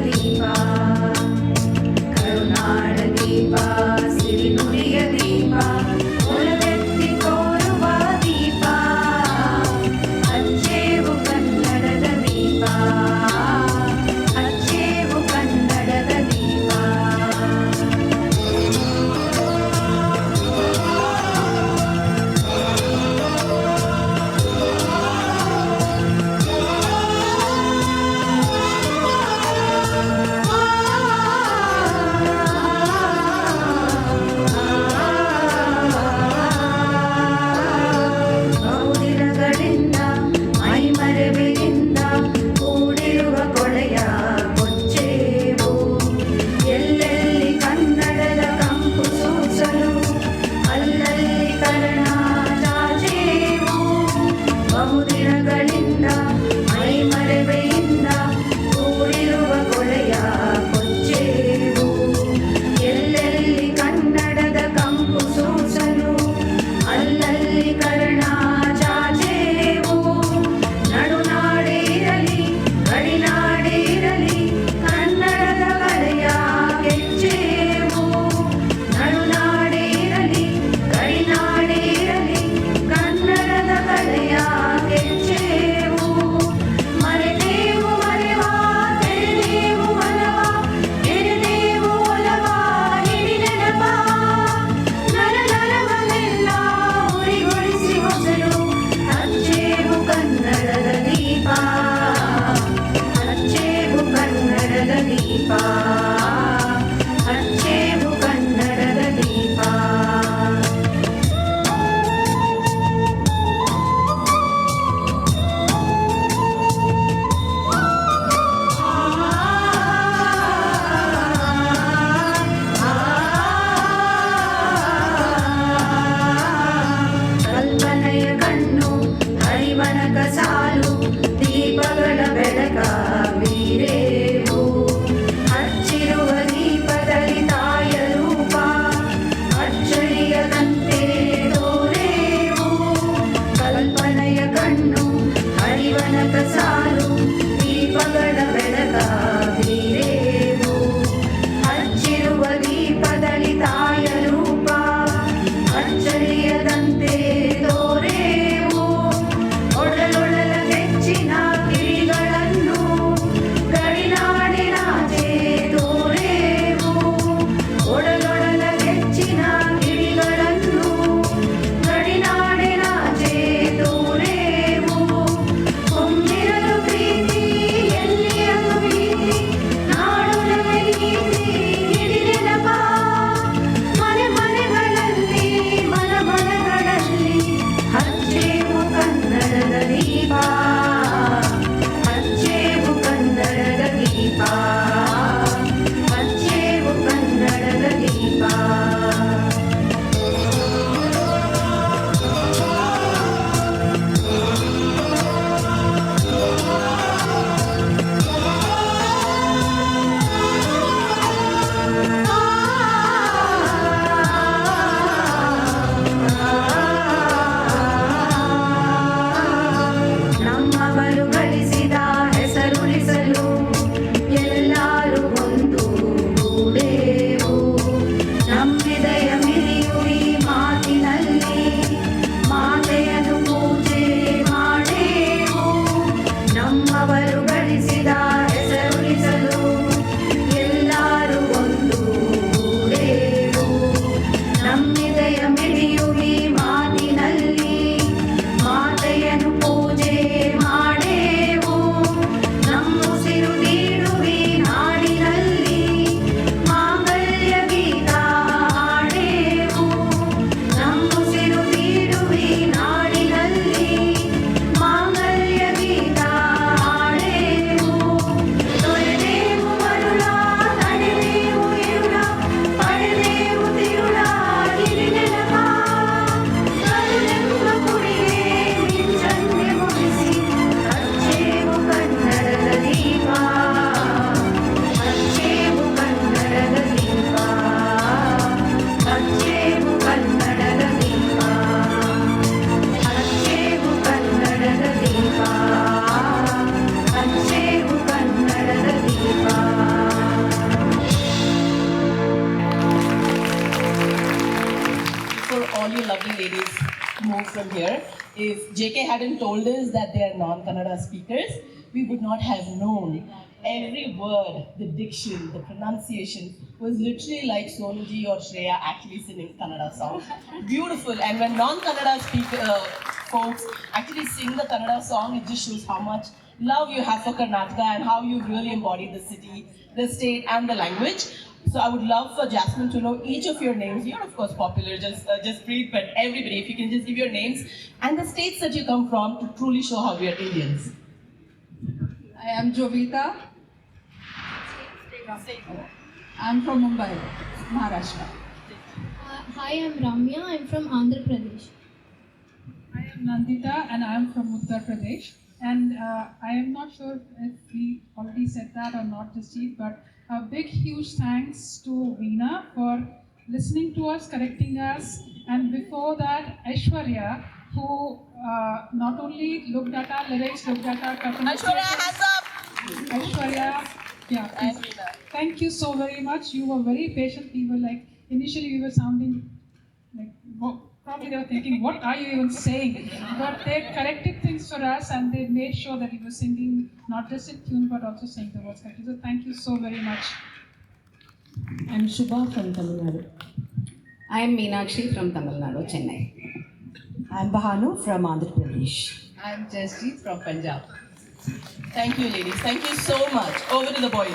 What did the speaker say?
ದೀಪ ಕರುನಾಡ ದೀಪ ಸಿರಿನುಡಿಯ ದೀಪ ಒಲವೆತ್ತಿ ತೋರುವ ದೀಪ ಹಚ್ಚೇವು ಕನ್ನಡದ ದೀಪ ಹಚ್ಚೇವು ಕನ್ನಡದ ದೀಪ ಬಹುದಿನಗಳಿಂದ ಮೈಮರೆವೆಯಿಂದ ಕೂಡಿರುವ ಕೊಳೆಯ ಕೊಚ್ಚೇವು ಎಲ್ಲೆಲ್ಲಿ ಕನ್ನಡದ ಕಂಪು ಸೂಸಲು ಅಲ್ಲಲ್ಲಿ ಕರ್ಣ ಚಾಚೇವು ಬಹುದಿನಗಳಿಂದ ಮೈಮರೆವೆಯಿಂದ ಕೂಡಿರುವ ಕೊಳೆಯ ಕೊಚ್ಚೇವು ಎಲ್ಲೆಲ್ಲಿ ಕನ್ನಡದ ಕಂಪು ಸೂಸಲು ಅಲ್ಲಲ್ಲಿ ಕರ್ಣ ಚಾಚೇವು ನಡುನಾಡೇ ಇರಲಿ ಗಡಿನಾಡೇ ಇರಲಿ ಕನ್ನಡದ ಕಲೆಯ ಕೆಚ್ಚೇವು ನಡುನಾಡೇ ಇರಲಿ ಗಡಿನಾಡೇ ಇರಲಿ ಕನ್ನಡದ ಕಲೆಯ ಕೆಚ್ಚೇವು ಮರೆತೇವು ಮರೆವ ತೆರೆದೇವು ಮನವ ಎರೆದೇವು ಒಲವ ಹಿಡಿ ನೆನಪ ನರನರವನ್ನೆಲ್ಲ ಉರಿಗೊಳಿಸಿ ಹೊಸಲು ಹಚ್ಚೇವು ಕನ್ನಡದ ದೀಪ ಹಚ್ಚೇವು ಕನ್ನಡದ ದೀಪ ಹಚ್ಚೇವು ಕನ್ನಡದ ದೀಪ ಕಲ್ಪನೆಯ ಕಣ್ಣು ಹರಿವನಕ ಸಾಲು ದೀಪಗಳ ಬೆಳಕ ಬೀರೇವು ಹಚ್ಚಿರ songs from here. If JK hadn't told us that they are non-Kannada speakers, we would not have known. Every word, the diction, the pronunciation was literally like Sonuji or Shreya actually singing Kannada songs. Beautiful. And when non-Kannada folks actually sing the Kannada song, it just shows how much love you have for Karnataka and how you really embody the city, the state, and the language. So I would love for Jasmine to know each of your names. You're of course popular, just breathe, but everybody, if you can just give your names and the states that you come from to truly show how we are Indians. I am Jovita. I'm from Mumbai, Maharashtra. Hi, I'm Ramya. I'm from Andhra Pradesh. I am Nandita and I am from Uttar Pradesh. And I am not sure if we already said that or not this week, but a big, huge thanks to Veena for listening to us, correcting us, and before that, Aishwarya, who not only looked at our lyrics, looked at our Aishwarya, hands up! Aishwarya, yeah, And please. Veena. Thank you so very much. You were very patient. We were like, initially we were sounding like, probably they were thinking, what are you even saying? But they corrected things for us and they made sure that we were singing not just in tune but also saying the words correctly. So thank you so very much. I'm Shubha from Tamil Nadu. I am Meenakshi from Tamil Nadu, Chennai. I'm Bahanu from Andhra Pradesh. I'm Jaspreet from Punjab. Thank you, ladies. Thank you so much. Over to the boys.